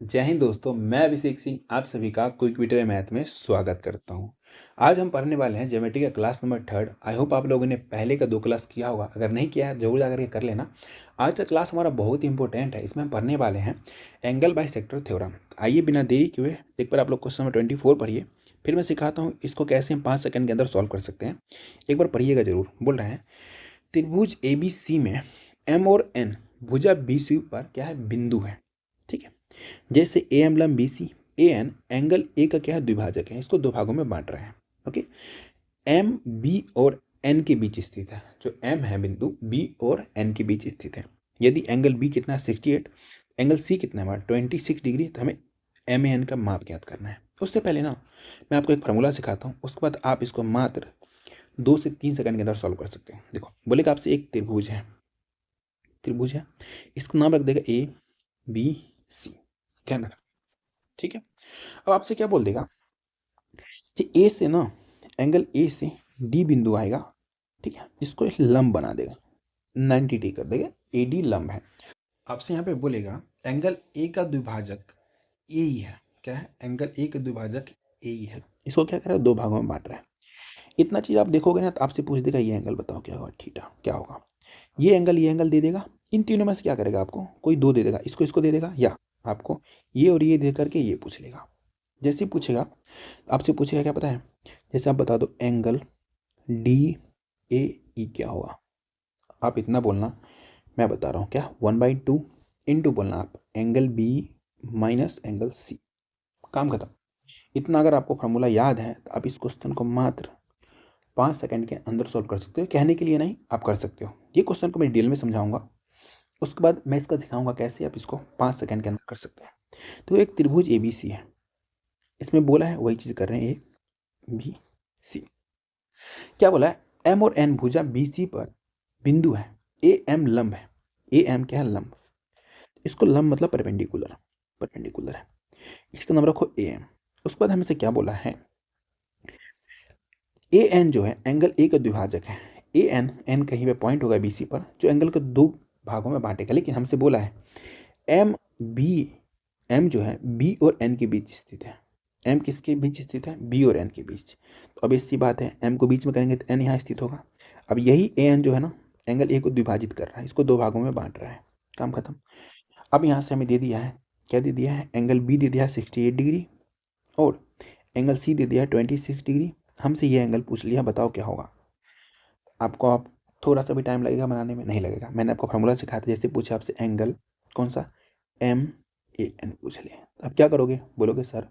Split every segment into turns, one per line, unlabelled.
जय हिंद दोस्तों, मैं अभिषेक सिंह आप सभी का क्विक वीडियो मैथ में स्वागत करता हूं। आज हम पढ़ने वाले हैं ज्योमेट्री का क्लास नंबर 3। आई होप आप लोगों ने पहले का 2 क्लास किया होगा। अगर नहीं किया है जरूर जाकर के कर लेना। आज का क्लास हमारा बहुत ही इंपॉर्टेंट है। इसमें हम पढ़ने वाले हैं एंगल बाइसेक्टर थ्योरम। आइए बिना देरी के हुए एक बार आप लोग क्वेश्चन नंबर 24 पढ़िए, फिर मैं सिखाता हूँ इसको कैसे हम 5 सेकंड के अंदर सॉल्व कर सकते हैं। एक बार पढ़िएगा जरूर। बोल रहे हैं त्रिभुज ABC में M और N भुजा BC पर क्या है, बिंदु है। ठीक है, जैसे ए एम लंब BC, A an angle A का क्या है, द्विभाजक है। इसको दो भागों में बांट रहे हैं। ओके, एम बी और एन के बीच स्थित है। जो एम है बिंदु बी और एन के बीच स्थित है। यदि एंगल बी कितना है 68, एंगल सी कितना है हमारा 26 डिग्री, तो हमें एम ए एन का माप ज्ञात करना है। उससे पहले ना मैं आपको एक फार्मूला सिखाता हूँ, उसके बाद आप इसको मात्र 2 से 3 सेकंड के अंदर सॉल्व कर सकते हैं। देखो, बोलेगा आपसे एक त्रिभुज है, इसका नाम रख देगा ABC, ध्यान रखना। ठीक है, अब आपसे क्या बोल देगा कि ए से ना एंगल ए से डी बिंदु आएगा। ठीक है, इसको एक लंब बना देगा, 90 कर देगा, ए डी लंब है। आपसे यहाँ पे बोलेगा एंगल ए का द्विभाजक ए ही है। क्या है, एंगल ए का द्विभाजक ए ही है। इसको क्या कर रहा है, दो भागों में बांट रहा है। इतना चीज आप देखोगे ना तो आपसे पूछ देगा ये एंगल बताओ क्या होगा, थीटा क्या होगा। ये एंगल दे देगा। इन तीनों में से क्या करेगा, आपको कोई दो दे देगा, इसको दे देगा, या आपको ये और ये दे करके ये पूछ लेगा। जैसे ही पूछेगा आपसे पूछेगा क्या पता है, जैसे आप बता दो एंगल DAE क्या होगा। आप इतना बोलना, मैं बता रहा हूँ क्या, 1/2 इंटू बोलना आप angle B minus angle C, काम खत्म। इतना अगर आपको फार्मूला याद है तो आप इस क्वेश्चन को मात्र 5 सेकंड के अंदर सॉल्व कर सकते हो। कहने के लिए नहीं, आप कर सकते हो। ये क्वेश्चन को मैं डिटेल में समझाऊंगा, उसके बाद मैं इसका दिखाऊंगा कैसे आप इसको 5 सेकंड के अंदर कर सकते हैं। तो एक त्रिभुज ABC है, इसमें बोला है वही चीज़ कर रहे हैं, ABC। क्या बोला है, M और N भुजा BC पर बिंदु है, AM लंब है। AM क्या है, लंब। इसको लंब मतलब परपेंडिकुलर है। इसका नाम रखो AM। उसके बाद हमसे क्या बोला है, AN जो है एंगल A का द्विभाजक है। AN N कहीं पे पॉइंट होगा BC पर, जो एंगल को दो भागों में बांटेगा। लेकिन हमसे बोला है M जो है B और N के बीच स्थित है। M किसके बीच स्थित है, B और N के बीच। तो अब इसी बात है, M को बीच में करेंगे तो N यहाँ स्थित होगा। अब यही AN जो है ना एंगल A को द्विभाजित कर रहा है, इसको दो भागों में बांट रहा है, काम खत्म। अब यहाँ से हमें दे दिया है, क्या दे दिया है, एंगल B दे दिया है 68 डिग्री और एंगल C दे दिया है 26 डिग्री। हमसे ये एंगल पूछ लिया, बताओ क्या होगा। आपको आप थोड़ा सा भी टाइम लगेगा बनाने में, नहीं लगेगा। मैंने आपको फार्मूला सिखाया था, जैसे पूछा आपसे एंगल कौन सा, MAN पूछ ले। अब क्या करोगे, बोलोगे सर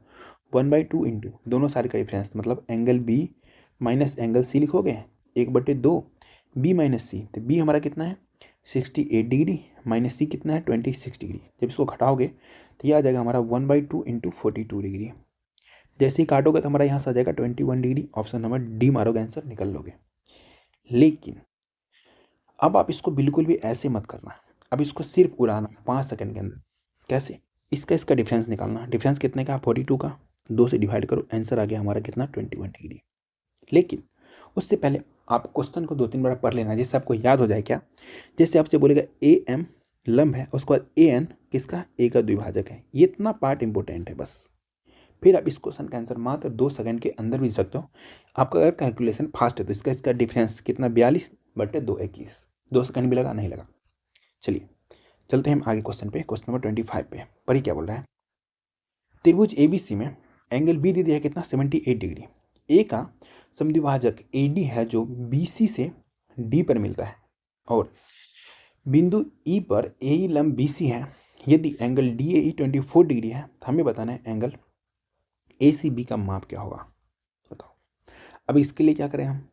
1/2 इंटू दोनों साइड का डिफरेंस, मतलब angle B minus angle C लिखोगे 1/2 B माइनस C। तो B हमारा कितना है 68 डिग्री, माइनस C कितना है 26 डिग्री। जब इसको घटाओगे तो ये आ जाएगा हमारा 1/2 इंटू 42 डिग्री। जैसे ही काटोगे तो हमारा यहाँ से आ जाएगा 21 डिग्री। ऑप्शन नंबर डी मारोगे, आंसर निकल लोगे। लेकिन अब आप इसको बिल्कुल भी ऐसे मत करना, अब इसको सिर्फ उड़ाना 5 सेकंड के अंदर। कैसे, इसका डिफरेंस निकालना। डिफरेंस कितने का, 42 का, 2 से डिवाइड करो, आंसर आ गया हमारा कितना 21 डिग्री। लेकिन उससे पहले आप क्वेश्चन को 2-3 बार पढ़ लेना, जिससे आपको याद हो जाए। क्या, जैसे आपसे बोलेगा AM लंब है, उसके बाद AN किसका, A का द्विभाजक है। ये इतना पार्ट इंपॉर्टेंट है बस। फिर आप इस क्वेश्चन का आंसर मात्र 2 सेकंड के अंदर भी दे सकते हो। आपका अगर कैलकुलेशन फास्ट है तो इसका डिफरेंस कितना, 42/2 21। 2 सेकंड भी लगा, नहीं लगा। चलिए चलते हैं हम आगे क्वेश्चन पे, क्वेश्चन नंबर 25 पे। पढ़िए क्या बोल रहा है, त्रिभुज ABC में एंगल B दे दिया है कितना 78 डिग्री। ए का समद्विभाजक AD है जो BC से D पर मिलता है, और बिंदु E पर AE लंब BC है। यदि एंगल DAE 24 डिग्री है तो हमें बताना है एंगल ACB का माप क्या होगा, बताओ। अब इसके लिए क्या करें हम,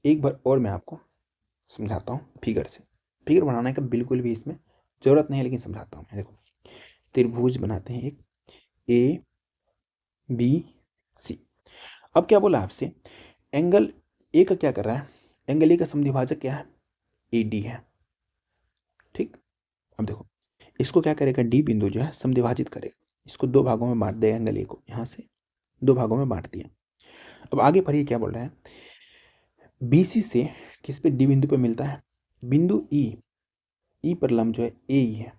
एक बार और मैं आपको समझाता हूँ फिगर से। फिगर बनाने का बिल्कुल भी इसमें ज़रूरत नहीं है, लेकिन समझाता हूँ मैं। देखो, त्रिभुज बनाते हैं एक ABC। अब क्या बोला आपसे, एंगल ए का क्या कर रहा है, एंगल ए का समद्विभाजक क्या है, AD है। ठीक, अब देखो इसको क्या करेगा, डी बिंदु जो है समद्विभाजित करेगा, इसको दो भागों में बांट देगा। एंगल ए को यहाँ से दो भागों में बांट दिया। अब आगे पढ़िए क्या बोल रहा है, BC से किस पे, डी बिंदु पे मिलता है। बिंदु ई पर लंब जो है AE है।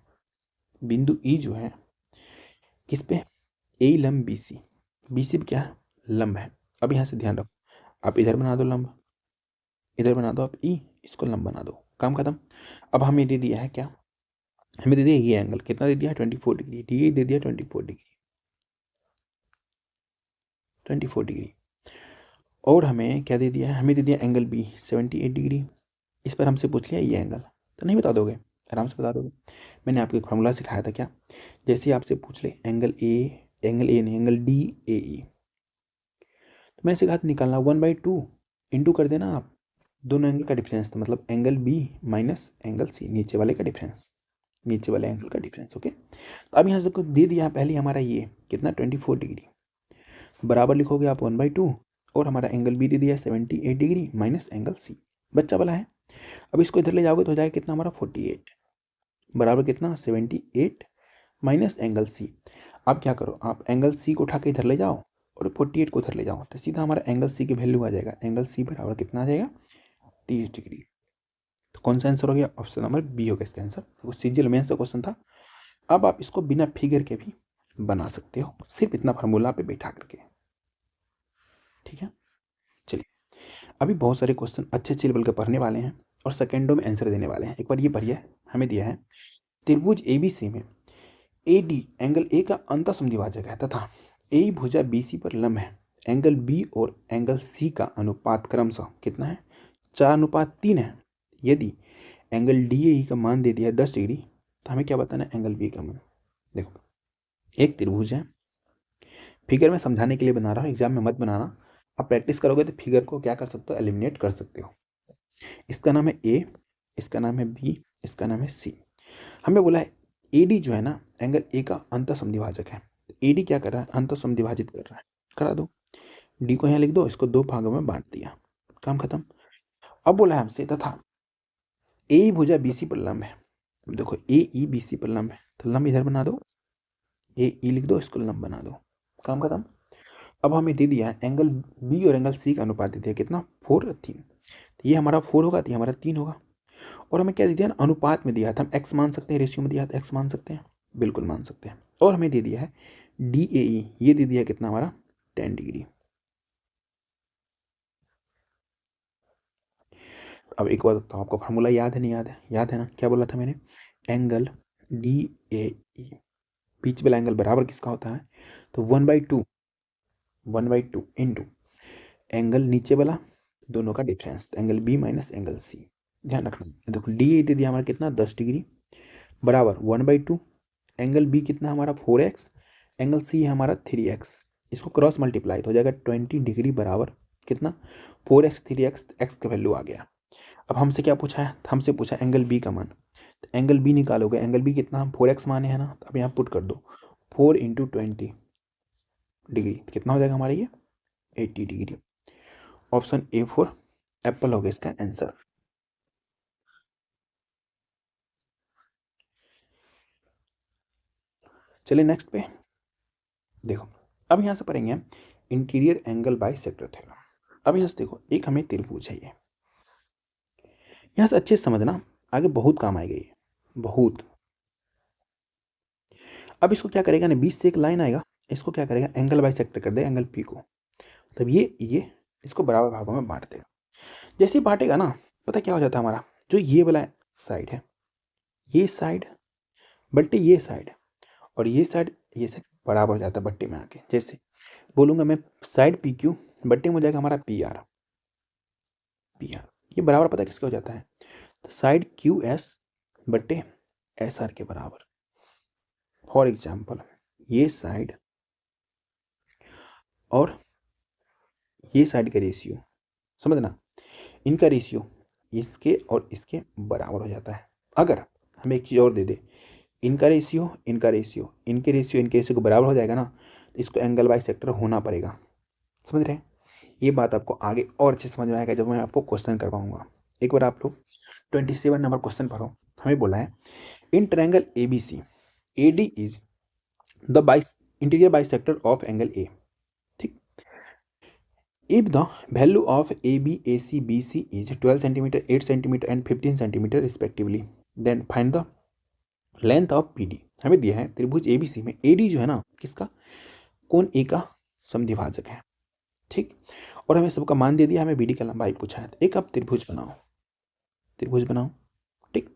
बिंदु ई जो है किस पे, ए लंब बी सी, बी सी क्या है, लंब है। अब यहाँ से ध्यान रखो, आप इधर बना दो लंब, इधर बना दो आप ई, इसको लंब बना दो, काम खत्म। अब हमें दे दिया है क्या, हमें दे दिया ये एंगल कितना दे दिया है 24 डिग्री, डी दे दिया 24 डिग्री, 24 डिग्री। और हमें क्या दे दिया है, हमें दे दिया एंगल बी 78 डिग्री। इस पर हमसे पूछ लिया ये एंगल, तो नहीं बता दोगे, आराम से बता दोगे। मैंने आपको एक फॉर्मूला सिखाया था क्या, जैसे आपसे पूछ ले एंगल ए, एंगल ए नहीं एंगल डी ए ई, तो मैं सिखा निकालना 1/2 इंटू कर देना आप, दोनों एंगल का डिफरेंस, तो मतलब angle B minus angle C, नीचे वाले का डिफरेंस, नीचे वाले एंगल का डिफरेंस। ओके, तो अब यहाँ से कुछ दे दिया पहले हमारा ये कितना 24 डिग्री, बराबर लिखोगे आप 1/2, और हमारा एंगल बी दे दिया 78 डिग्री माइनस एंगल सी, बच्चा वाला है। अब इसको इधर ले जाओगे तो हो जाएगा कितना हमारा 48, बराबर कितना 78 माइनस एंगल सी। अब क्या करो, आप एंगल सी को उठा के इधर ले जाओ और 48 को उधर ले जाओ, तो सीधा हमारा एंगल सी की वैल्यू आ जाएगा, एंगल सी बराबर कितना आ जाएगा 30 डिग्री। तो कौन सा आंसर हो गया, ऑप्शन नंबर बी हो गया इसका आंसर। तो सीजीएल मेंस का क्वेश्चन था। अब आप इसको बिना फिगर के भी बना सकते हो, सिर्फ इतना फार्मूला पे बैठा करके, ठीक है। चलिए, अभी बहुत सारे क्वेश्चन अच्छे अच्छे लेवल के पढ़ने वाले हैं और सेकेंडों में आंसर देने वाले हैं। एक बार ये पढ़िए, हमें दिया है त्रिभुज एबीसी में ए डी एंगल ए का अंतःसमद्विभाजक है तथा ए भुजा बी सी पर लंब है, एंगल बी और एंगल सी का अनुपात क्रमशः कितना है, 4:3 है। यदि एंगल डी ए का मान दे दिया है 10 डिग्री, तो हमें क्या बताना है एंगल बी का मान। देखो, एक त्रिभुज है, फिगर में समझाने के लिए बना रहा हूँ, एग्जाम में मत बनाना, आप प्रैक्टिस करोगे तो फिगर को क्या कर सकते हो, एलिमिनेट कर सकते हो। इसका नाम है ए, इसका नाम है बी, इसका नाम है सी। हमें बोला है ए डी जो है ना एंगल ए का अंतःसमद्विभाजक है, ए डी क्या कर रहा है, अंतःसमद्विभाजित कर रहा है, करा दो, डी को यहाँ लिख दो, इसको 2 भागों में बांट दिया, काम खत्म। अब बोला है हमसे तथा ए भुजा बी सी पर लंब है, देखो ए ई बी सी पर लंब है, तो लंब इधर बना दो, ए ई लिख दो, इसको लंब बना दो, काम खत्म। अब हमें दे दिया है एंगल बी और एंगल सी का अनुपात दे दिया कितना 4:3, तो ये हमारा 4 होगा, तो ये हमारा 3 होगा। और हमें क्या दे दिया ना, अनुपात में दिया था, हम एक्स मान सकते हैं, रेशियो में दिया था एक्स मान सकते हैं, बिल्कुल मान सकते हैं। और हमें दे दिया है डी ए ई, ये दे दिया कितना हमारा 10 डिग्री। अब एक बार तो आपको फार्मूला याद है नहीं याद है, याद है ना, क्या बोला था मैंने, एंगल डी ए ई, बीच वाला एंगल बराबर किसका होता है, तो 1/2 इंटू एंगल नीचे वाला दोनों का difference, angle B minus angle C. ध्यान रखना, देखो डी ए दे दिया हमारा कितना 10 डिग्री, बराबर 1/2, एंगल बी कितना हमारा 4x, एंगल सी है हमारा 3x, इसको क्रॉस मल्टीप्लाई तो हो जाएगा 20 डिग्री बराबर कितना 4x 3x, एक्स का वैल्यू आ गया। अब हमसे क्या पूछा है, हमसे पूछा एंगल बी का मान, तो एंगल बी निकालोगे, एंगल बी कितना हम 4x माने हैं ना, तो अब यहाँ पुट कर दो 4 × 20 डिग्री, तो कितना हो जाएगा हमारा ये 80 degree. Option A for Apple हो गया इसका आंसर। चलिए नेक्स्ट पे देखो, अब यहाँ से पढ़ेंगे interior angle by sector theorem. अब यहाँ से देखो, एक हमें त्रिभुज है ये, यहाँ से अच्छे से समझना, आगे बहुत काम आएगा ये, बहुत। अब इसको क्या करेगा ना, बीच से एक लाइन आएगा, इसको क्या करेगा एंगल बाय सेक्टर कर देगा, एंगल पी को, मतलब ये इसको बराबर भागों में बांट देगा। जैसे ही बांटेगा ना, पता क्या हो जाता है हमारा, जो ये वाला साइड है, ये साइड बट्टे ये साइड, और ये साइड बराबर हो जाता है बट्टे में आके। जैसे बोलूँगा मैं साइड पी क्यू, बट्टे में हो जाएगा हमारा पी आर, ये बराबर पता किसका हो जाता है, तो साइड क्यू एस बट्टे एस आर के बराबर। फॉर एग्जाम्पल ये साइड और ये साइड का रेशियो, समझना, इनका रेशियो इसके और इसके बराबर हो जाता है। अगर हमें एक चीज़ और दे दे, इनका रेशियो इनका रेशियो इनके रेशियो इनके रेशियो को बराबर हो जाएगा ना, तो इसको एंगल बाय सेक्टर होना पड़ेगा। समझ रहे हैं, ये बात आपको आगे और अच्छे समझ में आएगा जब मैं आपको क्वेश्चन करवाऊंगा। एक बार आप लोग 27 नंबर क्वेश्चन पढ़ो। हमें बोला है in triangle A B C A D is the interior bisector of angle A, ठीक। If the value of A B A C B C is 12 centimetre 8 centimetre and 15 centimetre respectively, then find the length of B D हमें दिया है त्रिभुज ABC में AD जो है ना किसका, कोण A का समद्विभाजक है, ठीक। और हमें सबका मान दे दिया, हमें BD का लंबाई पूछा है। तो एक आप त्रिभुज बनाओ, ठीक।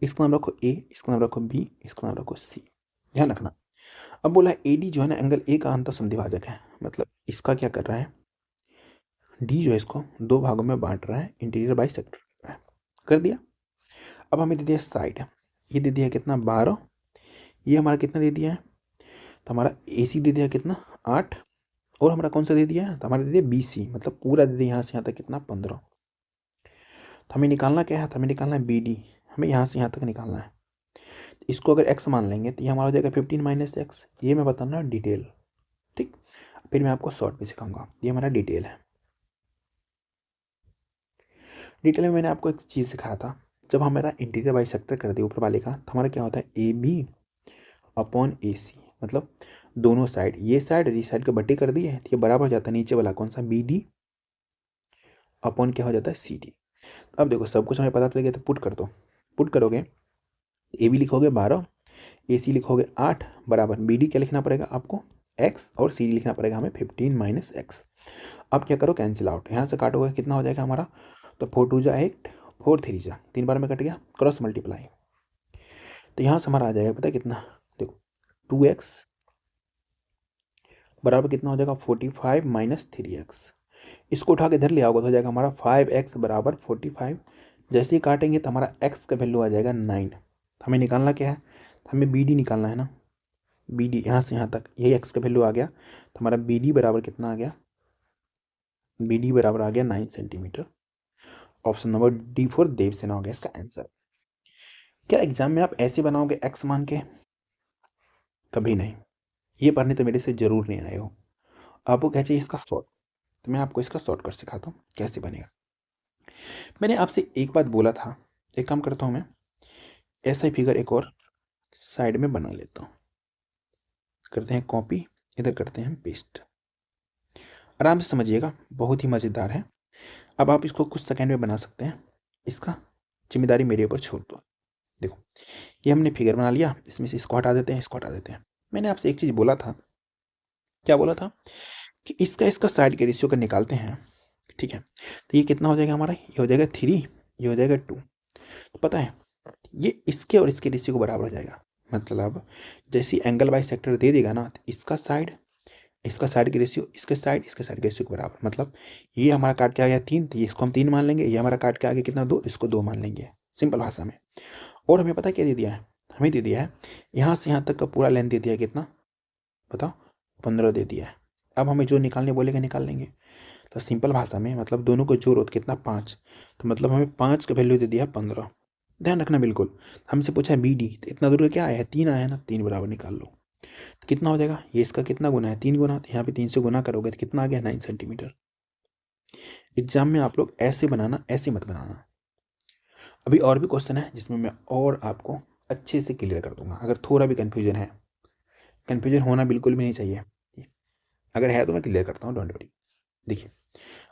इसका नाम रखो A, इसका नाम रखो B, इसका नाम रखो C। ध्यान रखना, अब बोला AD जो है ना एंगल A का अंतर समद्विभाजक है, मतलब इसका क्या कर रहा है, D जो है इसको दो भागों में बांट रहा है, इंटीरियर बाइसेक्टर कर रहा है, कर दिया। अब हमें दे दिया साइड, ये दे दिया कितना 12, ये हमारा कितना दे दिया है, तो हमारा AC दे दिया कितना 8, और हमारा कौन सा दे दिया है, तो हमारा दे दिया BC, मतलब पूरा दे दिया यहाँ से यहाँ तक कितना 15। तो हमें निकालना क्या है, तो हमें निकालना है BD, हमें यहाँ से यहाँ तक निकालना है। इसको अगर x मान लेंगे तो ये हमारा हो जाएगा 15 माइनस एक्स, ये मैं बताना डिटेल, ठीक। फिर मैं आपको शॉर्ट में सिखाऊंगा, ये हमारा डिटेल है। डिटेल में मैंने आपको एक चीज़ सिखाया था, जब हमारा इंटीरियर बाइसेक्टर कर दिया ऊपर वाले का, तो हमारा क्या होता है AB अपॉन AC, मतलब दोनों साइड, ये साइड और ये साइड को बट्टी कर दी है, तो ये बराबर हो जाता है नीचे वाला कौन सा BD अपॉन क्या हो जाता है CD। अब देखो सब कुछ हमें पता चल गया, तो पुट कर दो, पुट करोगे AB लिखोगे 12, AC लिखोगे 8 बराबर BD क्या लिखना पड़ेगा आपको x, और CD लिखना पड़ेगा हमें 15 माइनस एक्स। अब क्या करो कैंसिल आउट, यहाँ से काटोगे कितना हो जाएगा हमारा, तो 4 2 जा 8, 4 3 जा 3 बार में कट गया, क्रॉस मल्टीप्लाई, तो यहाँ से हमारा आ जाएगा पता है कितना, देखो 2x बराबर कितना हो जाएगा 45 माइनस 3x। इसको उठा के इधर ले आओगे तो हो जाएगा हमारा 5x बराबर 45। जैसे ही काटेंगे तो हमारा x का वैल्यू आ जाएगा 9। तो हमें निकालना क्या है, तो हमें BD निकालना है ना, BD यहाँ से यहाँ तक यही x का वैल्यू आ गया, तो हमारा BD बराबर कितना आ गया, BD बराबर आ गया 9 centimetre. Option number D4 Devasena हो गया इसका आंसर। क्या एग्जाम में आप ऐसे बनाओगे x मान के, कभी नहीं, ये पढ़ने तो मेरे से जरूर नहीं आए हो। आपको क्या चाहिए इसका शॉर्ट, तो मैं आपको इसका शॉर्टकट सिखाता हूँ कैसे बनेगा। मैंने आपसे एक बात बोला था, एक काम करता हूँ मैं, ऐसा ही फिगर एक और साइड में बना लेता हूँ, करते हैं कॉपी, इधर करते हैं पेस्ट। आराम से समझिएगा, बहुत ही मज़ेदार है। अब आप इसको कुछ सेकेंड में बना सकते हैं, इसका जिम्मेदारी मेरे ऊपर छोड़ दो। देखो ये हमने फिगर बना लिया, इसमें से इसको हटा देते हैं, इसको हटा देते हैं। मैंने आपसे एक चीज़ बोला था, क्या बोला था, कि इसका साइड के रेशियो का निकालते हैं, ठीक है। तो ये कितना हो जाएगा हमारा, ये हो जाएगा 3, ये हो जाएगा 2। तो पता है ये इसके और इसके रेशियो को बराबर हो जाएगा, मतलब जैसे एंगल बाई सेक्टर दे देगा ना, तो इसका साइड की रेशियो इसके साइड के रेशियो के बराबर, मतलब ये हमारा काट के आ गया 3, तो ये इसको हम 3 मान लेंगे, ये हमारा काट के आ गया कितना 2, इसको 2 मान लेंगे, सिंपल भाषा में। और हमें पता क्या दे दिया है, हमें दे दिया है यहाँ से यहाँ तक का पूरा लेंथ दे दिया है कितना, बताओ 15 दे दिया है। अब हमें जो निकालने बोलेगा निकाल लेंगे, तो सिंपल भाषा में मतलब दोनों को जोड़ो तो कितना 5, तो मतलब हमें 5 का वैल्यू दे दिया 15। ध्यान रखना बिल्कुल, हमसे पूछा है BD, तो इतना दूर का क्या आया है 3 आया है ना, 3 बराबर निकाल लो, तो कितना हो जाएगा, ये इसका कितना गुना है 3 गुना, तो यहाँ पे 3 से गुना करोगे तो कितना आ गया 9 सेंटीमीटर। एग्जाम में आप लोग ऐसे बनाना, ऐसे मत बनाना। अभी और भी क्वेश्चन है जिसमें मैं और आपको अच्छे से क्लियर कर दूंगा, अगर थोड़ा भी कन्फ्यूजन है, कन्फ्यूजन होना बिल्कुल भी नहीं चाहिए, अगर है तो मैं क्लियर करता हूँ, डोंट वरी। देखिए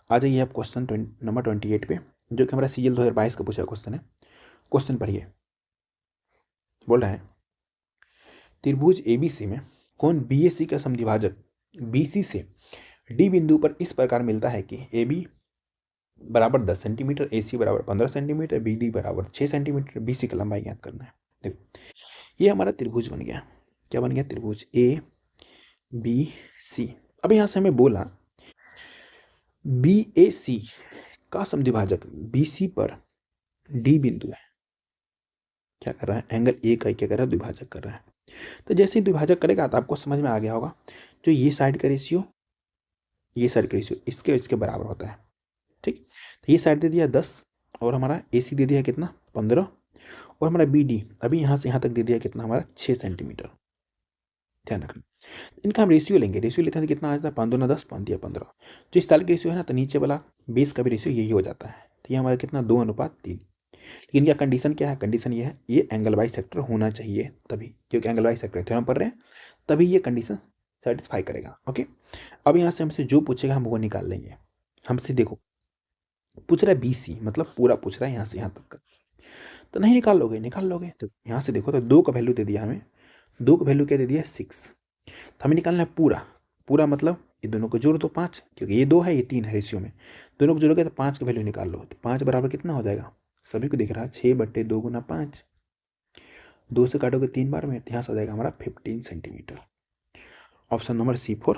आ जाइए आप क्वेश्चन नंबर 28 पे, जो कि हमारा CGL 2022 का पूछा क्वेश्चन है। क्वेश्चन पढ़िए, बोल रहा है त्रिभुज ABC में कोण BAC का समद्विभाजक BC से D बिंदु पर इस प्रकार मिलता है कि AB बराबर 10 सेंटीमीटर, AC बराबर 15 सेंटीमीटर, BD बराबर 6 सेंटीमीटर, BC का लंबाई ज्ञात करना है। देखो ये हमारा त्रिभुज बन गया, क्या बन गया, त्रिभुज ABC। अब यहाँ से हमें बोला BAC का समद्विभाजक BC पर D बिंदु है, क्या कर रहा है, एंगल A का क्या कर रहा है, द्विभाजक कर रहा है। तो जैसे ही द्विभाजक करेगा तो आपको समझ में आ गया होगा, जो ये साइड का रेशियो, ये साइड का रेशियो इसके इसके बराबर होता है, ठीक। तो ये साइड दे दिया 10, और हमारा AC दे दिया कितना 15, और हमारा BD अभी यहाँ से यहाँ तक दे दिया कितना हमारा 6 सेंटीमीटर। ध्यान रखना, इनका हम रेशियो लेंगे, रेशियो लेते हैं तो कितना आ जाता है 5 दूना 10, 5 दिया 15। जो इस साइड का रेशियो है ना, तो नीचे वाला बेस का भी रेशियो यही हो जाता है, तो ये हमारा कितना 2:3। लेकिन क्या कंडीशन क्या है, कंडीशन ये है ये एंगल बाई सेक्टर होना चाहिए, तभी, क्योंकि एंगल बाई सेक्टर थ्योरम पढ़ रहे हैं, तभी ये कंडीशन सेटिस्फाई करेगा। ओके, अब यहाँ से हमसे जो पूछेगा हम वो निकाल लेंगे। हमसे देखो पूछ रहा है BC, मतलब पूरा पूछ रहा है यहाँ से यहाँ तक का, तो नहीं निकाल लोगे, निकाल लोगे। तो यहाँ से देखो तो 2 का वैल्यू दे दिया हमें, 2 का वैल्यू क्या दे दिया 6। तो हमें निकालना है पूरा, पूरा मतलब ये दोनों को जोड़ दो 5, क्योंकि ये 2 है ये 3 है रेशियो में, दोनों को जोड़ोगे तो 5 का वैल्यू निकाल लो। तो 5 बराबर कितना हो जाएगा, सभी को दिख रहा है 6/2 गुना 5, 2 से काटोगे 3 बार में, यहाँ से आ जाएगा हमारा 15 centimetre. Option number C4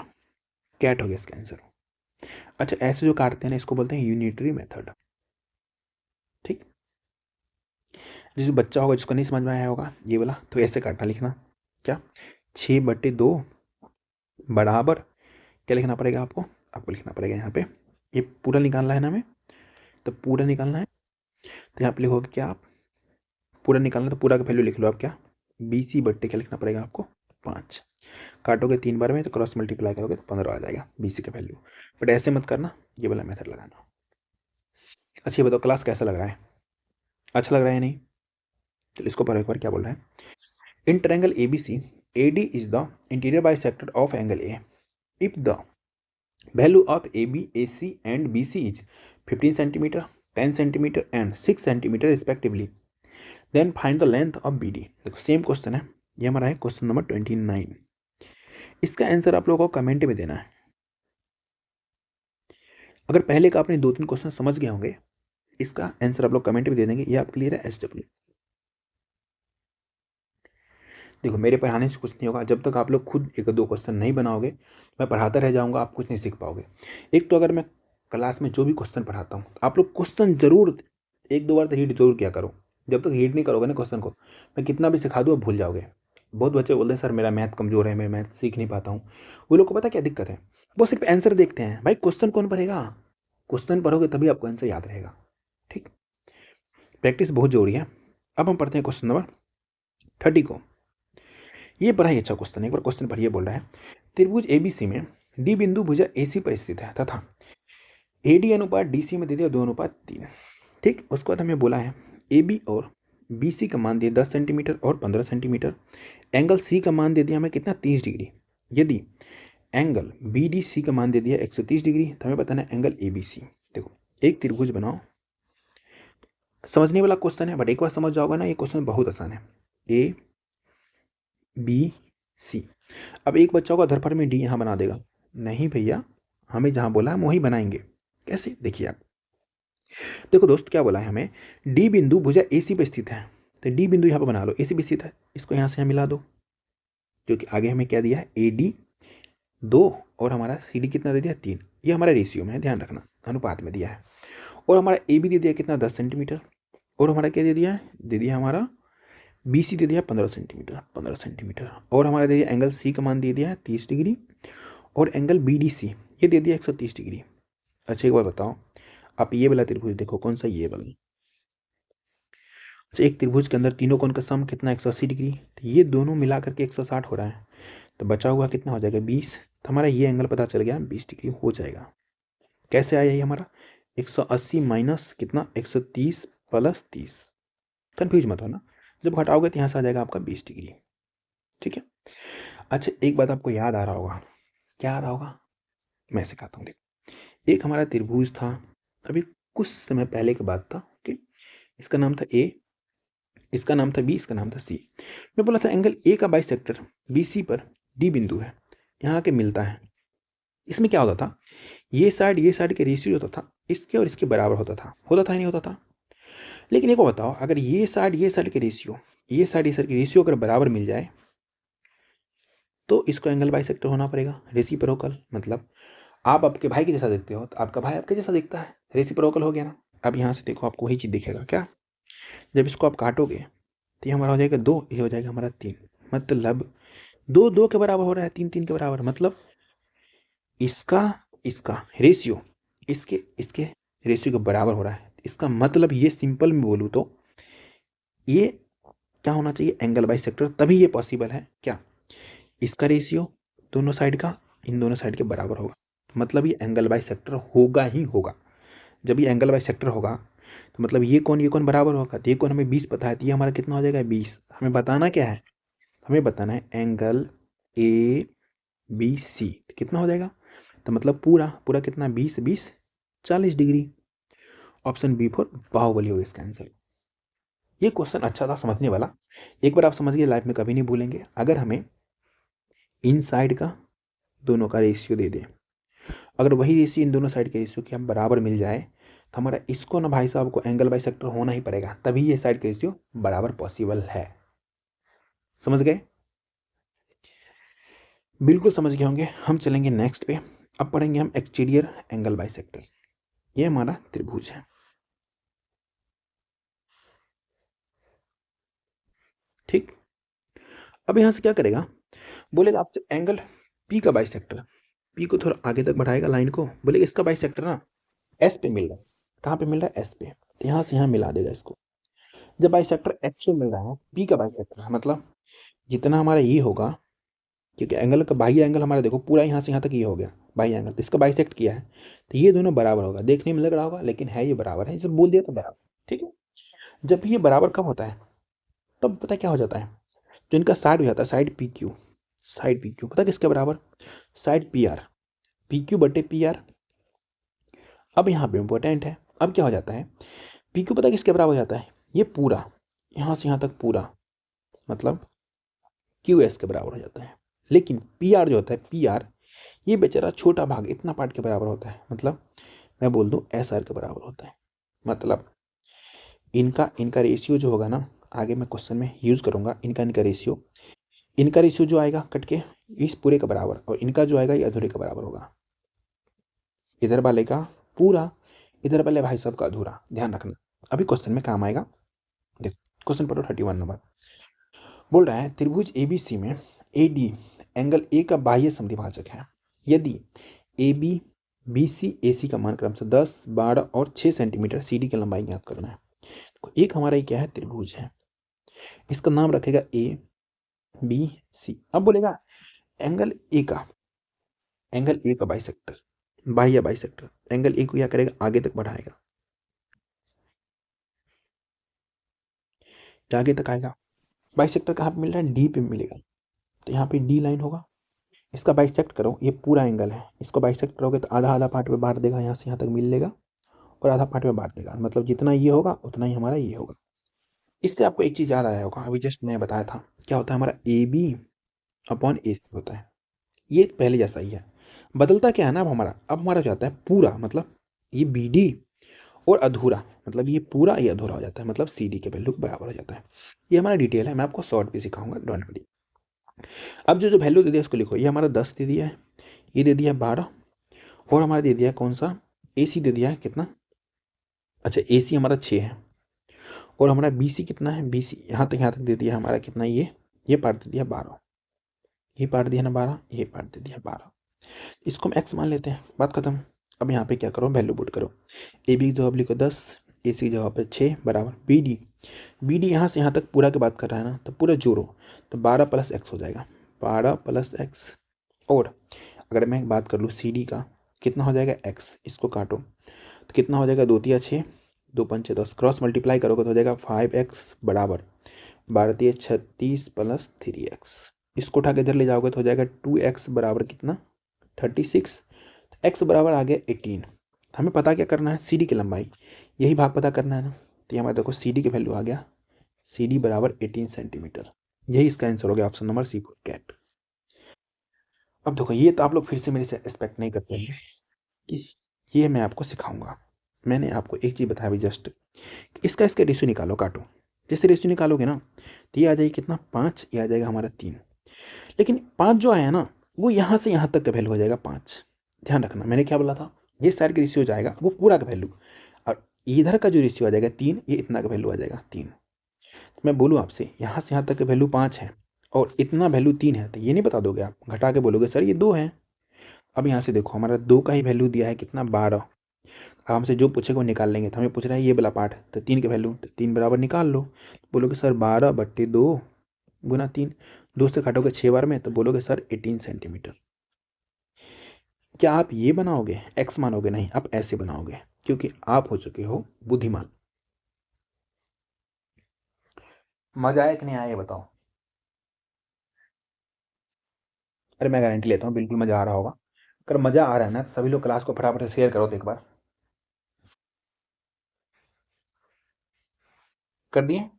cat हो गया इसका आंसर। अच्छा, ऐसे जो काटते हैं ना इसको बोलते हैं यूनिटरी मेथड। ठीक, जिस बच्चा होगा जिसको नहीं समझ में आया होगा ये वाला, तो ऐसे काटना, लिखना क्या 6/2 बराबर क्या लिखना पड़ेगा आपको, लिखना पड़ेगा यहाँ पे, ये पूरा निकालना है ना हमें, तो पूरा निकालना है। तो यहाँ पे लिखोगे क्या आप, पूरा निकालना तो पूरा का वैल्यू लिख लो आप, क्या BC/, क्या लिखना पड़ेगा आपको 5। काटोगे 3 बार में तो क्रॉस मल्टीप्लाई करोगे तो 15 आ जाएगा BC का वैल्यू। बट ऐसे मत करना, ये वाला मेथड लगाना। अच्छा ये बताओ क्लास कैसा लग रहा है, अच्छा लग रहा है नहीं? चलो इसको पढ़ो एक बार क्या बोल रहा है। In triangle ABC, AD is the interior bisector of angle A if the value of AB, AC and BC is 15 centimeter, 10 centimeter and 6 centimeter respectively, then find the length of BD। देखो same question है, ये हमारा है question number 29। इसका answer आप लोगों को comment में देना है। अगर पहले का आपने 2-3 क्वेश्चन समझ गए होंगे, इसका आंसर आप लोग कमेंट में दे देंगे। ये आप क्लियर है SW। देखो मेरे पढ़ाने से कुछ नहीं होगा, जब तक आप लोग खुद 1-2 क्वेश्चन नहीं बनाओगे, मैं पढ़ाता रह जाऊंगा, आप कुछ नहीं सीख पाओगे। एक तो अगर मैं क्लास में जो भी क्वेश्चन पढ़ाता हूँ आप लोग क्वेश्चन जरूर 1-2 बार तो रीड जरूर किया करो। जब तक रीड नहीं करोगे ना क्वेश्चन को, मैं कितना भी सिखा दूँ आप भूल जाओगे। बहुत बच्चे बोलते हैं सर मेरा मैथ कमज़ोर है, मैं मैथ सीख नहीं पाता हूँ। वो लोग को पता क्या दिक्कत है, वो सिर्फ आंसर देखते हैं। भाई क्वेश्चन कौन पढ़ेगा, क्वेश्चन पढ़ोगे तभी आपको आंसर याद रहेगा। ठीक, प्रैक्टिस बहुत जरूरी है। अब हम पढ़ते हैं क्वेश्चन नंबर 30 को। ये बड़ा ही अच्छा क्वेश्चन है, एक बार क्वेश्चन पढ़िए। बोल रहा है त्रिभुज ABC में D बिंदु भुजा AC पर स्थित है तथा AD अनुपात DC में दे दिया 2:3। ठीक, उसके बाद हमें बोला है AB और BC का मान दिया 10 सेंटीमीटर और 15 सेंटीमीटर। एंगल C का मान दे दिया हमें कितना 30 डिग्री। यदि एंगल BDC का मान दे दिया 130 डिग्री, तो हमें बताना है एंगल ABC। देखो एक त्रिभुज बनाओ, समझने वाला क्वेश्चन है, बट एक बार समझ जाओगे ना ये क्वेश्चन बहुत आसान है। ABC, अब एक बच्चा होगा धरफड़ में D यहाँ बना देगा, नहीं भैया हमें जहाँ बोला हम वही बनाएंगे। कैसे, देखिए आप, देखो दोस्त क्या बोला है हमें, D बिंदु भुजा AC पे स्थित है, तो D बिंदु यहाँ पर बना लो, AC पे स्थित है, इसको यहाँ से यहाँ मिला दो, क्योंकि आगे हमें क्या दिया है AD 2 और हमारा CD कितना दे दिया 3। ये हमारा रेशियो में है, ध्यान रखना अनुपात में दिया है। और हमारा AB दे दिया कितना 10 सेंटीमीटर, और हमारा क्या दे दिया है, दे दिया हमारा BC दे दिया 15 सेंटीमीटर, और हमारा दे दिया एंगल C का मान दे दिया है 30 डिग्री, और एंगल BDC ये दे दिया 130 डिग्री। अच्छा एक बार बताओ, आप ये वाला त्रिभुज देखो, कौन सा, ये वाला। अच्छा एक त्रिभुज के अंदर तीनों कोण का सम कितना 180 डिग्री, तो ये दोनों मिला करके 160 हो रहा है, तो बचा हुआ कितना हो जाएगा 20। तो हमारा ये एंगल पता चल गया 20 डिग्री हो जाएगा। कैसे आया ये हमारा 180 माइनस कितना 130 प्लस 30। कन्फ्यूज मत होना, जब हटाओगे तो यहाँ से आ जाएगा आपका 20 डिग्री। ठीक है। अच्छा एक बात आपको याद आ रहा होगा, क्या आ रहा होगा, मैं सिखाता हूँ। देखो एक हमारा त्रिभुज था, अभी कुछ समय पहले की बात था कि इसका नाम था A, इसका नाम था B, इसका नाम था C। मैं बोला था एंगल A का बाइसेक्टर BC पर D बिंदु है, यहाँ के मिलता है। इसमें क्या होता था, ये साइड के रेशियो होता था इसके और इसके बराबर होता था ही नहीं होता था। लेकिन एक बात बताओ, अगर ये साइड के रेशियो, ये साइड के रेशियो अगर बराबर मिल जाए तो इसको एंगल बाइसेक्टर होना पड़ेगा, रेसिप्रोकल। मतलब आप आपके भाई के जैसा दिखते हो तो आपका भाई आपके जैसा दिखता है, रेसिप्रोकल हो गया ना। अब यहाँ से देखो आपको वही चीज़ दिखेगा, क्या, जब इसको आप काटोगे तो ये हमारा हो जाएगा 2, ये हो जाएगा हमारा 3। मतलब 2 के बराबर हो रहा है, 3 के बराबर, मतलब इसका इसका रेशियो इसके इसके रेशियो के बराबर हो रहा है। इसका मतलब ये सिंपल में बोलूँ तो ये क्या होना चाहिए, एंगल बाइसेक्टर, तभी ये पॉसिबल है। क्या, इसका रेशियो दोनों साइड का इन दोनों साइड के बराबर होगा, मतलब ये एंगल बाइसेक्टर होगा ही होगा। जब ये एंगल बाइसेक्टर होगा तो मतलब ये कौन बराबर होगा, तो ये कौन हमें 20 पता है, तो ये हमारा कितना हो जाएगा 20। हमें बताना क्या है, हमें बताना है एंगल ABC तो कितना हो जाएगा, तो मतलब पूरा कितना 20 40 डिग्री। ऑप्शन B4 बाहुबली होगा इसका आंसर। ये क्वेश्चन अच्छा था, समझने वाला। एक बार आप समझ गए, लाइफ में कभी नहीं भूलेंगे। अगर हमें इन साइड का दोनों का रेशियो दे दें, अगर वही रेशियो इन दोनों साइड के रेशियो के हम बराबर मिल जाए, तो हमारा इसको ना भाई साहब को एंगल बाइसेक्टर होना ही पड़ेगा, तभी ये साइड के रेशियो बराबर पॉसिबल है। समझ गए? बिल्कुल समझ गए होंगे। हम चलेंगे नेक्स्ट पे। अब पढ़ेंगे हम एक्सटीरियर एंगल बाइसेक्टर। ये हमारा त्रिभुज है, ठीक। अब यहाँ से क्या करेगा, बोलेगा आपसे एंगल पी का बाइसेक्टर, पी को थोड़ा आगे तक बढ़ाएगा लाइन को, बोलेगा इसका बाइसेक्टर ना एस पे मिल रहा है। कहाँ पे मिल रहा है? एस पे। तो यहाँ से यहाँ मिला देगा इसको। जब बाइसेक्टर एच पे मिल रहा है, पी का बाइसेक्टर मतलब जितना हमारा ये होगा, क्योंकि एंगल का बाह्य एंगल हमारा देखो पूरा यहाँ से यहाँ तक ये हो गया बाह्य एंगल, तो इसका बाइसेक्ट किया है, तो ये दोनों बराबर होगा। देखने में लग रहा होगा लेकिन है ये बराबर है, इसे बोल दिया तो बराबर, ठीक है। जब ये बराबर कब होता है, तब पता क्या हो जाता है, जो इनका साइड हो जाता है, side P Q, side P Q पता किसके बराबर, side P R, P Q बटे पी आर। अब यहाँ पे इंपॉर्टेंट है, अब क्या हो जाता है, पी क्यू पता किसके बराबर हो जाता है, ये पूरा यहाँ से यहाँ तक पूरा, मतलब क्यू एस के बराबर हो जाता है। लेकिन पी आर जो होता है, पी आर ये बेचारा छोटा भाग इतना पार्ट के बराबर होता है, मतलब मैं बोल दूँ एस आर के बराबर होता है। मतलब इनका इनका रेशियो जो होगा ना, आगे मैं क्वेश्चन में यूज़ करूँगा, इनका इनका रेशियो, इनका रेशियो जो आएगा कट के इस पूरे का बराबर, और इनका जो आएगा ये अधूरे का बराबर होगा। इधर वाले का पूरा, इधर वाले भाई साहब का अधूरा, ध्यान रखना, अभी क्वेश्चन में काम आएगा। देख क्वेश्चन पढ़ो 31 नंबर। बोल रहा है त्रिभुज एबीसी में ए डी एंगल ए का बाह्य समद्विभाजक है, यदि ए बी बी सी ए सी का मान क्रमशः 10, 12 और 6 सेंटीमीटर सी डी की लंबाई ज्ञात करना है। तो एक हमारा ये क्या है, त्रिभुज है, इसका नाम रखेगा ए बी सी। अब बोलेगा एंगल ए का, एंगल ए का बाइसेक्टर, बाह्य बाइसेक्टर, एंगल ए को क्या करेगा, आगे तक बढ़ाएगा, आगे तक आएगा। बाइसेक्टर कहाँ पे मिल रहा है, डी पे मिलेगा, तो यहाँ पे डी लाइन होगा। इसका बाइसेक्ट करो, ये पूरा एंगल है, इसको बाइसेक्ट करोगे तो आधा आधा पार्ट में बांट देगा, यहाँ से यहाँ तक मिल लेगा, और आधा पार्ट में बांट देगा, मतलब जितना ये होगा उतना ही हमारा ये होगा। इससे आपको एक चीज़ याद आया होगा, अभी जस्ट मैंने बताया था, क्या होता है हमारा ए बी अपॉन ए सी होता है, ये पहले जैसा ही है। बदलता क्या है ना, अब हमारा हो जाता है पूरा, मतलब ये बी डी, और अधूरा मतलब ये पूरा, ये अधूरा हो जाता है, मतलब सी डी के वैल्यू बराबर हो जाता है। ये हमारा डिटेल है, मैं आपको शॉर्ट भी सिखाऊंगा, डोंट वरी। अब जो जो वैल्यू दे दिया उसको लिखो, ये हमारा 10 दे दिया है, ये दे दिया 12, और हमारा दे दिया है कौन सा, ए सी दे दिया है कितना, अच्छा ए सी हमारा 6 है, और हमारा बी सी कितना है, बी सी यहाँ तक दे दिया हमारा कितना, ये पार्ट दे दिया 12, ये पार्ट दिया ना 12, ये पार्ट दे दिया 12, इसको हम एक्स मान लेते हैं, बात खत्म। अब यहाँ पे क्या करो, वैल्यू पुट करो, ए बी की जवाब लिखो 10, ए सी की जवाब है 6 बराबर बी डी यहाँ से यहाँ तक पूरा की बात कर रहा है ना, तो पूरा जोड़ो, तो 12 प्लस एक्स हो जाएगा, 12 प्लस एक्स। और अगर मैं बात कर लूँ सी डी का, कितना हो जाएगा एक्स, इसको काटो तो कितना हो जाएगा, 2 तिया 6, 2 पंचे 10, क्रॉस मल्टीप्लाई करोगे तो हो जाएगा 5x बराबर 12 तिया 36 प्लस 3x। इसको उठा के इधर ले जाओगे तो हो जाएगा 2x बराबर कितना, 36। x बराबर आ गया 18। हमें पता क्या करना है, सी डी की लंबाई, यही भाग पता करना है ना, तो हमारे देखो सी डी की वैल्यू आ गया, सी डी बराबर 18 सेंटीमीटर। यही इसका आंसर हो गया, option number C for cat. अब देखो ये तो आप लोग फिर से मेरे से एक्सपेक्ट नहीं करते हैं कि ये मैं आपको सिखाऊंगा। मैंने आपको एक चीज़ बताया अभी जस्ट, इसका रेशियो निकालो, काटो, जैसे रेशियो निकालोगे ना, तो ये आ जाएगा कितना, 5, ये आ जाएगा हमारा 3। लेकिन 5 जो आया ना, वो यहाँ से यहाँ तक का वैल्यू हो जाएगा 5। ध्यान रखना मैंने क्या बोला था, ये साइड का रेशियो जाएगा वो पूरा का वैल्यू, और इधर का जो रेशियो आ जाएगा 3, ये इतना का वैल्यू आ जाएगा 3। तो मैं बोलूँ आपसे यहाँ से यहाँ तक का वैल्यू 5 है और इतना वैल्यू 3 है, तो ये नहीं बता दोगे आप, घटा के बोलोगे सर ये 2 है। अब यहाँ से देखो हमारा 2 का ही वैल्यू दिया है कितना, 12। अब हमसे जो पूछेगा वो निकाल लेंगे, तो हमें पूछ रहा है ये वाला पार्ट, तो 3 के वैल्यू, तो 3 बराबर निकाल लो, बोलोगे सर 12/2 गुना 3, 2 से काटोगे 6 बार में, तो बोलोगे सर 18 सेंटीमीटर। क्या आप ये बनाओगे, एक्स मानोगे? नहीं, आप ऐसे बनाओगे, क्योंकि आप हो चुके हो बुद्धिमान। मजा आया कि नहीं आया ये बताओ? अरे मैं गारंटी लेता हूँ बिल्कुल मजा आ रहा होगा। अगर मजा आ रहा है ना, तो सभी लोग क्लास को फटाफट से शेयर करो तो एक बार। कर दिए?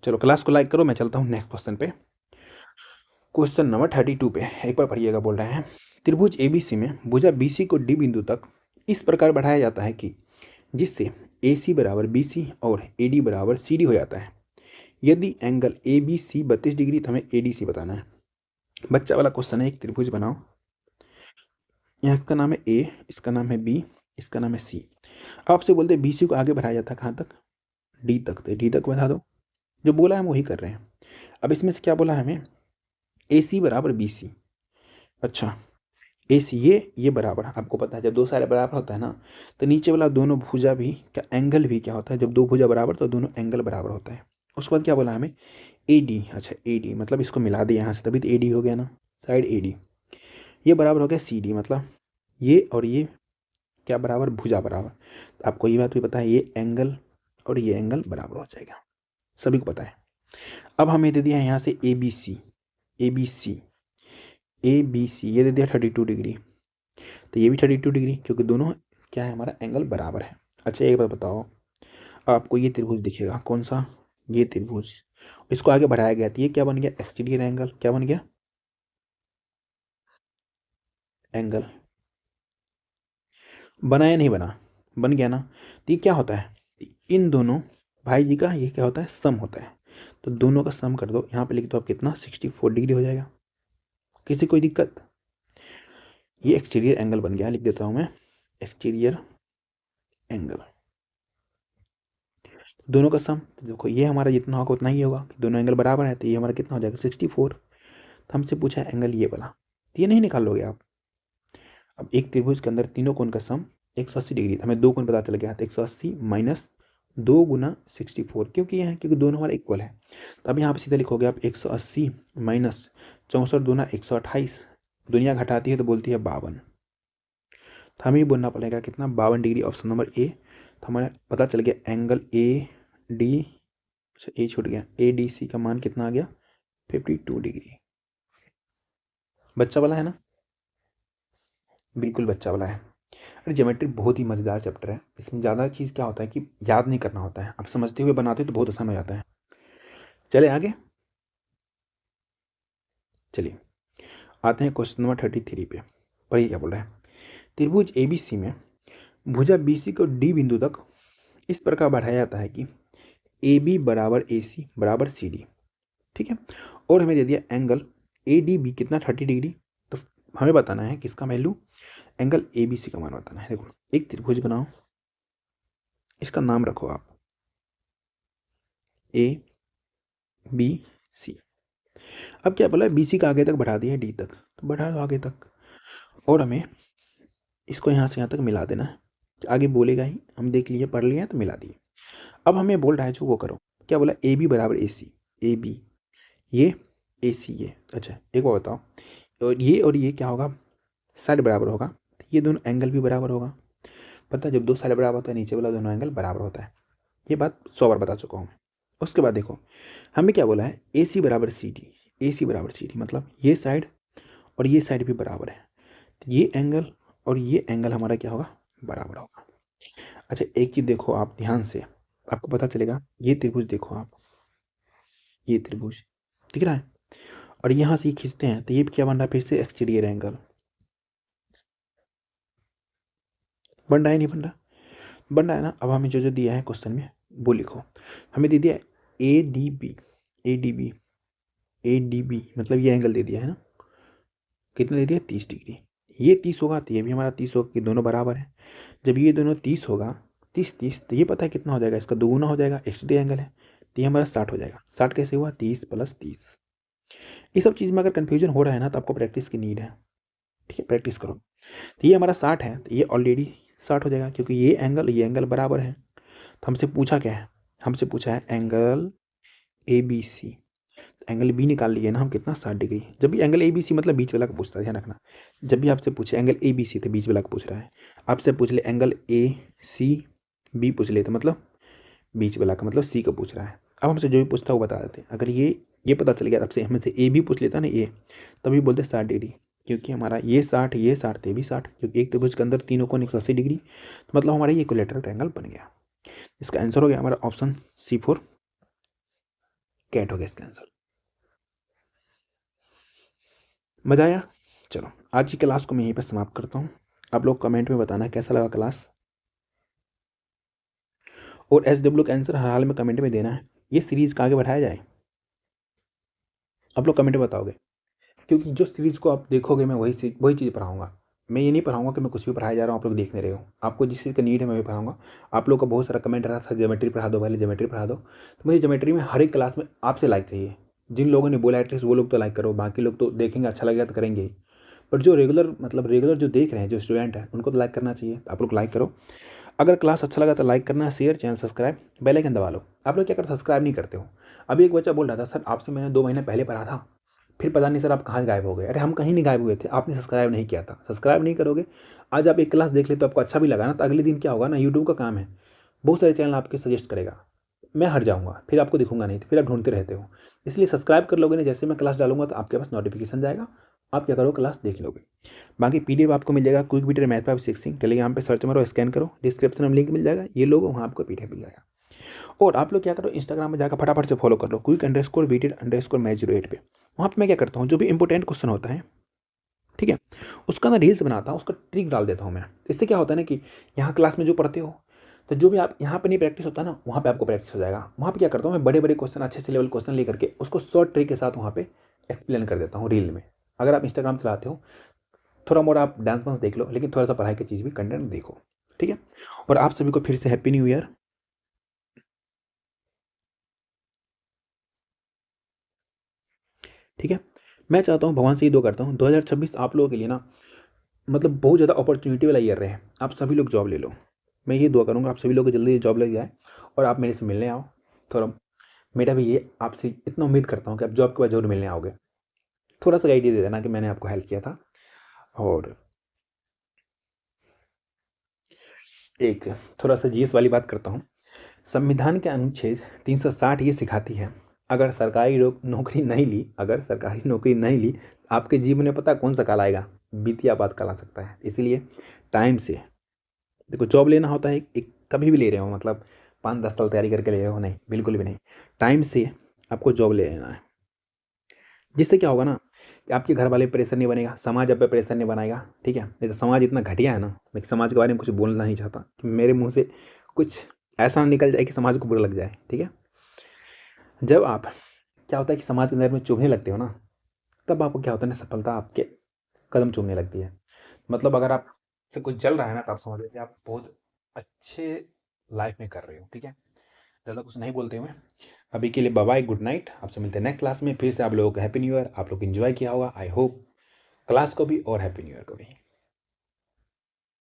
चलो क्लास को लाइक करो, मैं चलता हूँ नेक्स्ट क्वेश्चन पे। क्वेश्चन नंबर 32 पे एक बार पढ़िएगा। बोल रहे हैं त्रिभुज एबीसी में भुजा बीसी को डी बिंदु तक इस प्रकार बढ़ाया जाता है कि जिससे AC बराबर BC और AD बराबर CD हो जाता है। यदि एंगल ABC 32 डिग्री तो हमें ADC बताना है। बच्चा वाला क्वेश्चन है। एक त्रिभुज बनाओ, यहाँ इसका नाम है A, इसका नाम है B, इसका नाम है C। आपसे बोलते हैं BC को आगे बढ़ाया जाता है कहाँ तक? D तक। तो D तक बता दो, जो बोला है हम वही कर रहे हैं। अब इसमें से क्या बोला है हमें? AC बराबर BC। अच्छा, AC ये बराबर, आपको पता है जब दो सारे बराबर होता है ना तो नीचे वाला दोनों भुजा भी क्या एंगल भी क्या होता है? जब दो भुजा बराबर तो दोनों एंगल बराबर होता है। उसके बाद क्या बोला हमें? AD। अच्छा AD मतलब इसको मिला दिया यहाँ से, तभी तो AD हो गया ना, साइड AD। ये बराबर हो गया CD, मतलब ये और ये क्या बराबर? भुजा बराबर। तो आपको ये बात भी पता है ये एंगल और ये एंगल बराबर हो जाएगा, सभी को पता है। अब हमें दे दिया है यहाँ से ABC, ABC ABC ये दे दिया 32 डिग्री, तो ये भी 32 डिग्री, क्योंकि दोनों क्या है हमारा एंगल बराबर है। अच्छा एक बात बताओ, आपको ये त्रिभुज दिखेगा कौन सा? ये त्रिभुज, इसको आगे बढ़ाया गया तो ये क्या बन गया? Exterior angle. क्या बन गया? एंगल। बना या नहीं बना? बन गया ना। तो ये क्या होता है? इन दोनों भाई जी का ये क्या होता है? सम होता है। तो दोनों का सम कर दो, यहाँ पे लिख दो आप कितना? 64 डिग्री हो जाएगा। किसी कोई दिक्कत? ये एक्सटीरियर एंगल बन गया, लिख देता हूँ मैं एक्सटीरियर एंगल। दोनों का सम तो देखो ये हमारा जितना होगा उतना ही होगा, दोनों एंगल बराबर है, तो ये हमारा कितना हो जाएगा? 64। तो हमसे पूछा है एंगल ये वाला, तो ये नहीं निकाल लोगे आप। अब एक त्रिभुज के अंदर तीनों कोण का सम 180 डिग्री, हमें दो कोण पता चल गया, तो 180 माइनस 2 गुना 64, क्योंकि यहाँ क्योंकि दोनों हमारे इक्वल है। तो अब यहाँ पे सीधा लिखोगे आप 180 माइनस 64 दूना 128, दुनिया घटाती है तो बोलती है 52। तो हमें बोलना पड़ेगा कितना? 52 डिग्री, ऑप्शन नंबर ए। तो हमारा पता चल गया एंगल AD, अच्छा ए छूट गया, ADC का मान कितना आ गया? 52 डिग्री। बच्चा वाला है ना? बिल्कुल बच्चा वाला है। अरे ज्योमेट्री बहुत ही मज़ेदार चैप्टर है, इसमें ज़्यादा चीज़ क्या होता है कि याद नहीं करना होता है, आप समझते हुए बनाते हो तो बहुत आसान हो जाता है। चले आगे, चलिए आते हैं क्वेश्चन नंबर 33 पे। पढ़िए क्या बोल रहा है। त्रिभुज ABC में भुजा BC को D बिंदु तक इस प्रकार बढ़ाया जाता है कि AB बराबर AC बराबर CD, ठीक है। और हमें दे दिया एंगल ADB कितना? 30 डिग्री। तो हमें बताना है किसका वैल्यू? एंगल ABC का मान बताना है। देखो एक त्रिभुज बनाओ, इसका नाम रखो आप ABC। अब क्या बोला? BC का आगे तक बढ़ा दिया D तक, तो बढ़ा दो आगे तक, और हमें इसको यहाँ से यहाँ तक मिला देना है। आगे बोलेगा ही, हम देख लिए पढ़ लिए तो मिला दिए। अब हमें बोल रहा है जो वो करो। क्या बोला? AB बराबर AC, AB ये AC ये। अच्छा एक बार बताओ, और ये क्या होगा? साइड बराबर होगा, तो ये दोनों एंगल भी बराबर होगा। पता है जब दो साइड बराबर होता है नीचे वाला दोनों एंगल बराबर होता है, ये बात 100 बार बता चुका हूँ मैं। उसके बाद देखो हमें क्या बोला है? AC बराबर CD, AC बराबर CD मतलब ये साइड और ये साइड भी बराबर है, तो ये एंगल और ये एंगल हमारा क्या होगा? बराबर होगा। अच्छा एक चीज़ देखो आप ध्यान से, आपको पता चलेगा। ये त्रिभुज देखो आप, ये त्रिभुज दिख रहा है, और यहाँ से ये खींचते हैं तो ये क्या बन रहा है? फिर से एक्सटीरियर एंगल बन रहा है, नहीं बन रहा? बन रहा है ना। अब हमें जो जो दिया है क्वेश्चन में वो लिखो। हमें दे दिया ADB, ADB ADB मतलब ये एंगल दे दिया है ना, कितना दे दिया? 30 डिग्री। ये 30 होगा तो ये भी हमारा 30 होगा, कि दोनों बराबर है। जब ये दोनों 30 होगा, 30 तो ये पता है कितना हो जाएगा? इसका दोगुना हो जाएगा, एक्सटीरियर एंगल है, तो ये हमारा 60 हो जाएगा। 60 कैसे हुआ? 30 + 30। ये सब चीज़ में अगर कन्फ्यूजन हो रहा है ना तो आपको प्रैक्टिस की नीड है, ठीक है, प्रैक्टिस करो। तो ये हमारा 60 है, तो ये ऑलरेडी 60 हो जाएगा, क्योंकि ये एंगल बराबर है। तो हमसे पूछा क्या है? हमसे पूछा है एंगल ABC, एंगल बी निकाल लिए ना हम कितना? 60 डिग्री। जब भी एंगल ABC मतलब बीच वाला का पूछता है, ध्यान रखना। जब भी आपसे पूछे एंगल ABC तो बीच वाला का पूछ रहा है। आपसे पूछ ले एंगल ACB पूछ ले तो मतलब बीच वाला का, मतलब C का पूछ रहा है। अब हमसे जो भी पूछता है वो बता देते हैं। अगर ये पता चल गया आपसे, हमें से A भी पूछ लेता ना A, तभी बोलते 60 डिग्री, क्योंकि हमारा ये 60 ये 60 ये भी 60, क्योंकि एक त्रिभुज के अंदर तीनों कोण 180 डिग्री, तो मतलब हमारा ये इक्विलैटरल ट्रायंगल बन गया। इसका आंसर हो गया हमारा ऑप्शन C4। कैट हो गया इसका आंसर। मजा आया? चलो आज की क्लास को मैं यहीं पर समाप्त करता हूँ। आप लोग कमेंट में बताना कैसा लगा क्लास, और SW का आंसर हर हाल में कमेंट में देना है। ये सीरीज का आगे बढ़ाया जाए, आप लोग कमेंट में बताओगे, क्योंकि जो सीरीज को आप देखोगे मैं वही चीज़ पढ़ाऊंगा। मैं ये नहीं पढ़ाऊंगा कि मैं कुछ भी पढ़ाया जा रहा हूँ आप लोग देखने रहे हो। आपको जिस चीज़ का नीड है मैं वही पढ़ाऊंगा। आप लोग का बहुत सारा कमेंट रहा था ज्योमेट्री पढ़ा दो, पहले ज्योमेट्री पढ़ा दो, तो मुझे ज्योमेट्री में हर एक क्लास में आपसे लाइक चाहिए। जिन लोगों ने बोला एटलीस्ट वो लोग तो लाइक करो, बाकी लोग तो देखेंगे अच्छा लगेगा तो करेंगे ही, बट जो रेगुलर जो देख रहे हैं, जो स्टूडेंट है, उनको तो लाइक करना चाहिए। आप लोग लाइक करो। अगर क्लास अच्छा लगा तो लाइक करना, share, channel subscribe, bell icon दबा लो। आप लोग क्या करते हो, सब्सक्राइब नहीं करते हो। अभी एक बच्चा बोल रहा था सर आपसे मैंने 2 महीने पहले पढ़ा था, फिर पता नहीं सर आप कहाँ गायब हो गए। अरे हम कहीं नहीं गायब हुए थे, आपने सब्सक्राइब नहीं किया था। सब्सक्राइब नहीं करोगे, आज आप एक क्लास देख ले तो आपको अच्छा भी लगा ना, तो अगले दिन क्या होगा ना, यूट्यूब का काम है, बहुत सारे चैनल आपके सजेस्ट करेगा, मैं हट जाऊँगा, फिर आपको दिखूंगा नहीं, तो फिर आप ढूंढते रहते हो। इसलिए सब्सक्राइब कर लोगे ना, जैसे मैं क्लास डालूंगा तो आपके पास नोटिफिकेशन जाएगा, आप क्या करो क्लास देख लोगे। बाकी PDF आपको मिल जाएगा, क्विक बीटर मैथ 5 टेलीग्राम पे सर्च मारो, स्कैन करो, डिस्क्रिप्शन में लिंक मिल जाएगा, ये लोगो वहाँ आपको PDF मिल जाएगा। और आप लोग क्या करो, इंस्टाग्राम में जाकर फटाफट से फॉलो कर लो, quick_btd_math08 पे। वहाँ पे मैं क्या करता हूँ, जो भी इंपॉर्टेंट क्वेश्चन होता है, ठीक है, उसका ना रील्स बनाता हूँ, उसका ट्रिक डाल देता हूँ मैं। इससे क्या होता है ना कि यहाँ क्लास में जो पढ़ते हो, तो जो भी आप यहाँ पे नहीं प्रैक्टिस होता ना, वहाँ पे आपको प्रैक्टिस हो जाएगा। वहाँ पे क्या करता हूँ मैं, बड़े बड़े क्वेश्चन, अच्छे से लेवल क्वेश्चन लेकर के उसको शॉर्ट ट्रिक के साथ वहाँ पे एक्सप्लेन कर देता हूँ रील में। अगर आप इंस्टाग्राम चलाते हो, थोड़ा मोड़ा आप डांस वांस देख लो, लेकिन थोड़ा सा पढ़ाई की चीज़ भी कंटेंट देखो, ठीक है। और आप सभी को फिर से हैप्पी न्यू ईयर, ठीक है। मैं चाहता हूँ, भगवान से ये दुआ करता हूँ, 2026 आप लोगों के लिए ना मतलब बहुत ज़्यादा अपॉर्चुनिटी वाला ईयर रहे। आप सभी लोग जॉब ले लो, मैं ये दुआ करूँगा आप सभी लोग को जल्दी जॉब लग जाए, और आप मेरे से मिलने आओ थोड़ा। मेरा भी ये आपसे इतना उम्मीद करता हूँ कि आप जॉब के बाद जरूर मिलने आओगे। थोड़ा सा आइडिया दे देना कि मैंने आपको हेल्प किया था। और एक थोड़ा सा GS वाली बात करता हूँ। संविधान के अनुच्छेद 360 ये सिखाती है, अगर सरकारी नौकरी नहीं ली, अगर सरकारी नौकरी नहीं ली, आपके जीवन में पता कौन सा काल आएगा, वित्तीय आपातकाल आ सकता है। इसीलिए टाइम से देखो, जॉब लेना होता है एक कभी भी ले रहे हो, मतलब 5-10 साल तैयारी करके ले रहे हो, नहीं, बिल्कुल भी नहीं। टाइम से आपको जॉब ले लेना है। जिससे क्या होगा ना कि आपके घर वाले प्रेशर नहीं बनेगा, समाज आप पे प्रेशर नहीं बनाएगा, ठीक है। नहीं तो समाज इतना घटिया है ना, मैं समाज के बारे में कुछ बोलना नहीं चाहता कि मेरे मुंह से कुछ ऐसा ना निकल जाए कि समाज को बुरा लग जाए, ठीक है। जब आप क्या होता है कि समाज के अंदर में चुभने लगते हो ना, तब आपको क्या होता है ना, सफलता आपके कदम चूमने लगती है। मतलब अगर आप से कुछ जल रहा है ना, तो आप समझ लीजिए आप बहुत अच्छे लाइफ में कर रहे हो, ठीक है। ज़्यादा कुछ नहीं बोलते हुए अभी के लिए बाय बाय, गुड नाइट। आपसे मिलते हैं नेक्स्ट क्लास में। फिर से आप लोगों को हैप्पी न्यू ईयर। आप लोग इन्जॉय किया होगा आई होप क्लास को भी और हैप्पी न्यू ईयर को भी।